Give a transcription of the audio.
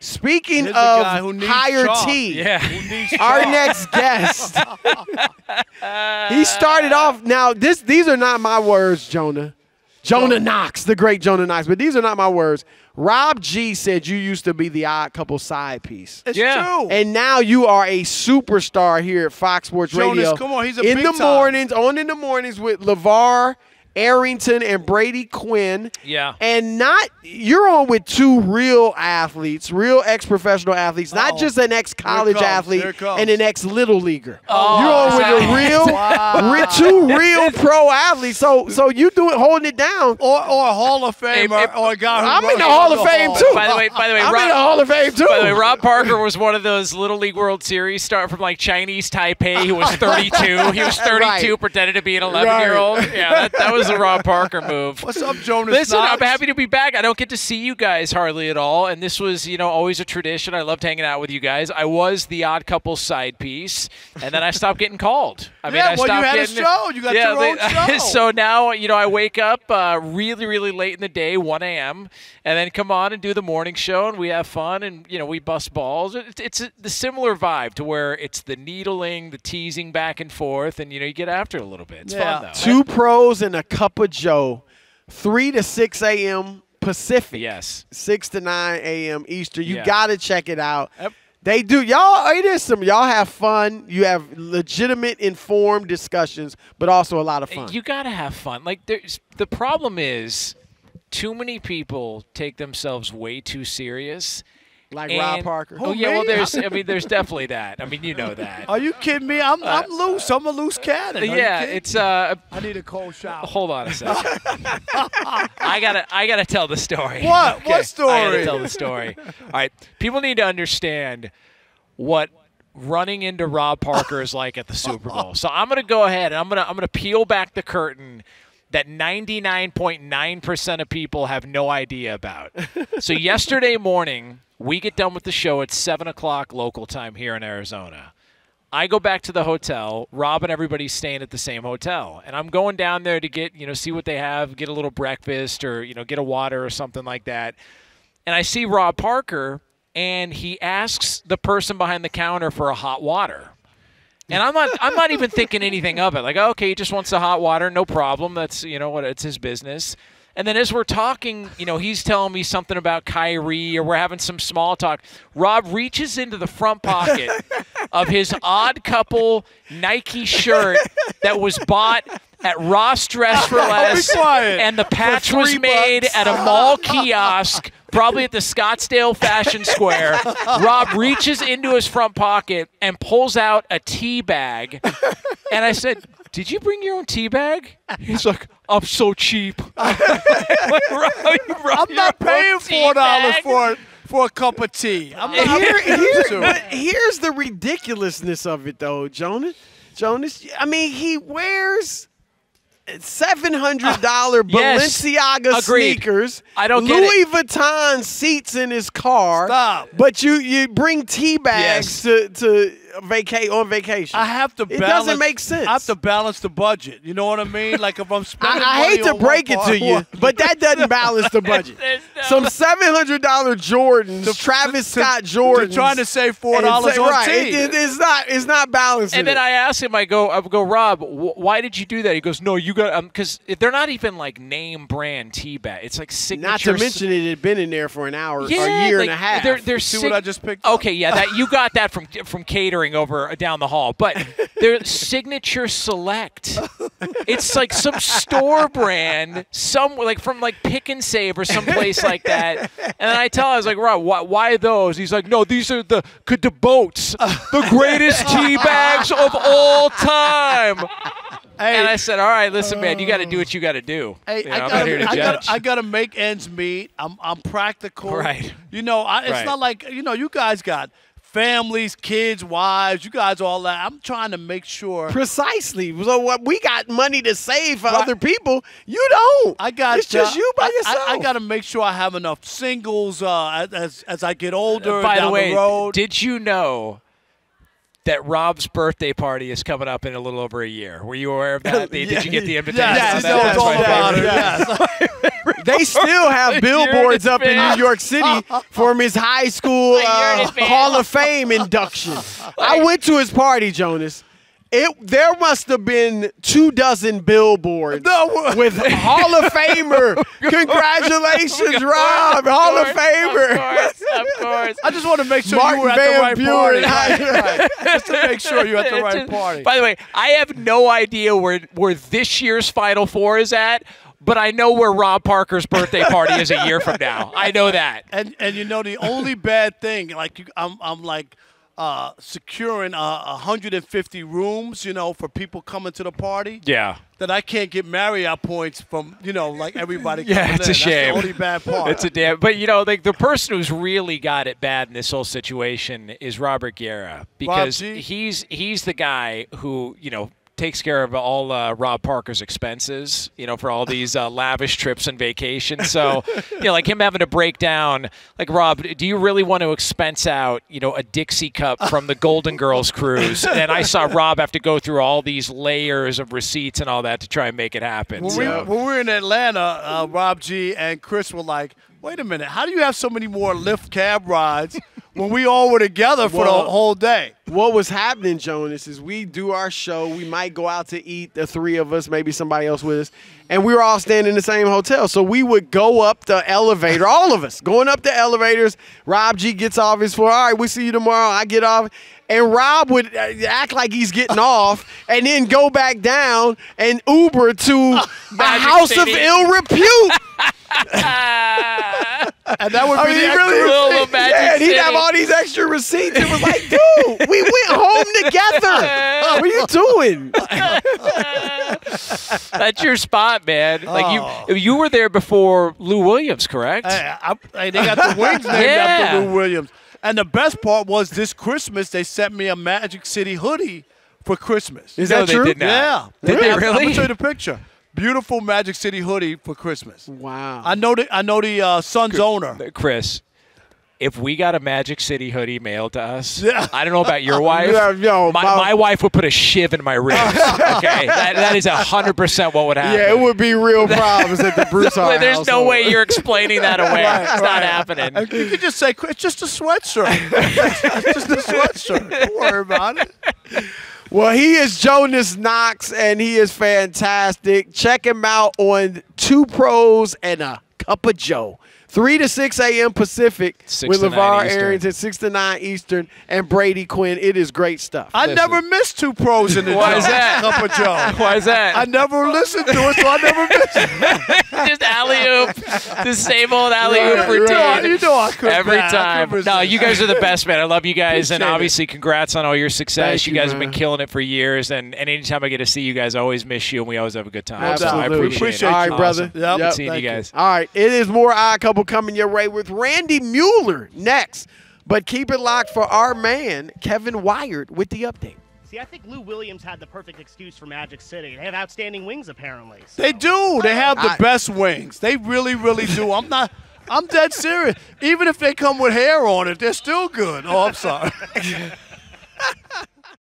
Speaking of higher T, our next guest, he started off. Now, these are not my words, Jonah. Jonah Knox, the great Jonah Knox, but these are not my words. Rob G said you used to be the Odd Couple side piece. It's true. And now you are a superstar here at Fox Sports Radio. Jonas, come on, he's a in big the time. mornings, in the mornings with LeVar Arrington and Brady Quinn. Yeah. And you're on with two real athletes, real ex-professional athletes, not just an ex-college athlete and an ex-little leaguer. You're on with two real pro athletes. So you holding it down. Or a Hall of Famer or a guy who I'm in the Hall of Fame too. By the way, I'm in the Hall of Fame too. By the way, Rob Parker was one of those Little League World Series start from like Chinese Taipei who was 32. He was 32, pretended to be an 11-year-old. Yeah, that was a Rob Parker move. What's up, Jonas? Listen, Knox? I'm happy to be back. I don't get to see you guys hardly at all, and this was, always a tradition. I loved hanging out with you guys. I was the Odd Couple side piece, and then I stopped getting called. I mean, you had a show. You got your own show. So now, I wake up really, really late in the day, 1 a.m., and then come on and do the morning show, and we have fun, and, we bust balls. It's the similar vibe to where it's the needling, the teasing back and forth, and, you get after it a little bit. It's fun, though. Two pros and a cup of Joe, 3 to 6 a.m. Pacific. Yes. 6 to 9 a.m. Eastern. You Yeah. got to check it out. Yep. They do. Y'all have fun. You have legitimate, informed discussions, but also a lot of fun. You got to have fun. Like, the problem is too many people take themselves way too serious. Like Rob Parker. Oh, yeah, well, there's definitely that. I mean, you know that. Are you kidding me? I'm loose. I'm a loose cannon. Yeah, it's I need a cold shower. Hold on a second. I gotta tell the story. What? Okay. What story? I gotta tell the story. All right. People need to understand what running into Rob Parker is like at the Super Bowl. So I'm gonna go ahead and I'm gonna peel back the curtain that 99.9% of people have no idea about. So yesterday morning, we get done with the show at 7 o'clock local time here in Arizona. I go back to the hotel. Rob and everybody's staying at the same hotel. And I'm going down there to get, see what they have, get a little breakfast or, get a water or something like that. And I see Rob Parker, and he asks the person behind the counter for a hot water. And I'm not even thinking anything of it. Like, okay, he just wants the hot water, no problem. That's, it's his business. And then as we're talking, he's telling me something about Kyrie, or we're having some small talk. Rob reaches into the front pocket of his Odd Couple Nike shirt that was bought at Ross Dress for Less, and the patch was made at a mall kiosk, probably at the Scottsdale Fashion Square. Rob reaches into his front pocket and pulls out a tea bag. And I said, "Did you bring your own tea bag?" He's like, "I'm so cheap." I'm not paying $4 for a cup of tea. I'm not but here's the ridiculousness of it, though, Jonas. I mean, he wears $700 Balenciaga sneakers. I don't get Louis Vuitton seats in his car. Stop. But you bring tea bags to on vacation. I have to balance. It doesn't make sense. I have to balance the budget. You know what I mean? Like if I'm spending I hate to break it to you, but that doesn't balance the budget. Some $700 Jordans, Travis Scott Jordans. You're trying to save $4 on tea. It's not balancing. And then I ask him, I go, Rob, why did you do that? He goes, no, you got, because they're not even like name brand tea bag. It's like signature. Not to mention it had been in there for an hour, a year and a half. See what I just picked up? Okay, yeah, that you got that from catering over down the hall, but they're signature select. It's like some store brand, from Pick and Save or someplace like that. And then I was like, Rob, why those? He's like, no, these are the boats, the greatest tea bags of all time. Hey, and I said, all right, listen, man, you got to do what you got to do. Hey, I'm not here to judge. I got to make ends meet. I'm practical. Right. It's not like, you guys got families, kids, wives, you guys all that. I'm trying to make sure. Precisely. So what we got money to save for other people, you don't. It's just you by yourself. I got to make sure I have enough singles as I get older By down the way, the road. Did you know that Rob's birthday party is coming up in a little over a year. Were you aware of that? Did you get the invitation? Yes, I know all about it. Yes. They still have billboards up in New York City for his high school Hall of Fame induction. I went to his party, Jonas. There must have been 24 billboards with Hall of Famer. Congratulations, Rob, Hall of Famer. Of course. I just want to make sure you were at the right party. Right. Just to make sure you're at the right party. By the way, I have no idea where this year's Final Four is at, but I know where Rob Parker's birthday party is a year from now. I know that. And you know, the only bad thing, like I'm like securing 150 rooms, you know, for people coming to the party. Yeah. That I can't get Marriott points from, you know, like everybody. Yeah, it's a shame. That's the only bad part. It's a damn. But you know, like the person who's really got it bad in this whole situation is Robert Guerra, because he's the guy who, you know, takes care of all Rob Parker's expenses, you know, for all these lavish trips and vacations. So, you know, like him having to break down, like, Rob, do you really want to expense out, you know, a Dixie cup from the Golden Girls cruise? And I saw Rob have to go through all these layers of receipts and all that to try and make it happen. When we were in Atlanta, Rob G and Chris were like, wait a minute, how do you have so many more Lyft cab rides when we all were together for the whole day? What was happening, Jonas, is we do our show. We might go out to eat, the three of us, maybe somebody else with us, and we were all staying in the same hotel. So we would go up the elevator, all of us, going up the elevators. Rob G gets off his floor. All right, we'll see you tomorrow. I get off. And Rob would act like he's getting off and then go back down and Uber to a house of ill repute. And that would be the really, Magic and he'd have all these extra receipts. It was like, dude, we went home together. What are you doing? That's your spot, man. Like you were there before Lou Williams, correct? They got the wings named after Lou Williams. And the best part was this Christmas, they sent me a Magic City hoodie for Christmas. Is that true? They did not. Yeah. Did they really? I'm going to show you the picture. Beautiful Magic City hoodie for Christmas. Wow. I know the Suns owner. Chris, if we got a Magic City hoodie mailed to us, I don't know about your wife. My wife would put a shiv in my ribs. Okay, that is 100% what would happen. Yeah, it would be real problems at the Broussard There's household. No way you're explaining that away. It's not happening. You could just say, it's just a sweatshirt. It's just a sweatshirt. Don't worry about it. Well, he is Jonas Knox, and he is fantastic. Check him out on Two Pros and a Cup of Joe. 3 to 6 a.m. Pacific with LeVar Arrington, 6 to 9 Eastern, and Brady Quinn. It is great stuff. I never missed Two Pros in the Why is that? Cup of Joe. Why is that? I never listened to it, so I never missed it. Just alley-oop. The same old alley-oop routine. You know I could every time. No, you guys are the best, man. I love you guys, and obviously congrats on all your success. You guys have been killing it for years, and anytime I get to see you guys, I always miss you, and we always have a good time. Absolutely. So I appreciate it. All right, brother. Yep. Good seeing you guys. All right, it is more Odd Couple coming your way with Randy Mueller next. But keep it locked for our man, Kevin Wired, with the update. See, I think Lou Williams had the perfect excuse for Magic City. They have outstanding wings, apparently. So. They do. They have the best wings. They really, really do. I'm dead serious. Even if they come with hair on it, they're still good. Oh, I'm sorry.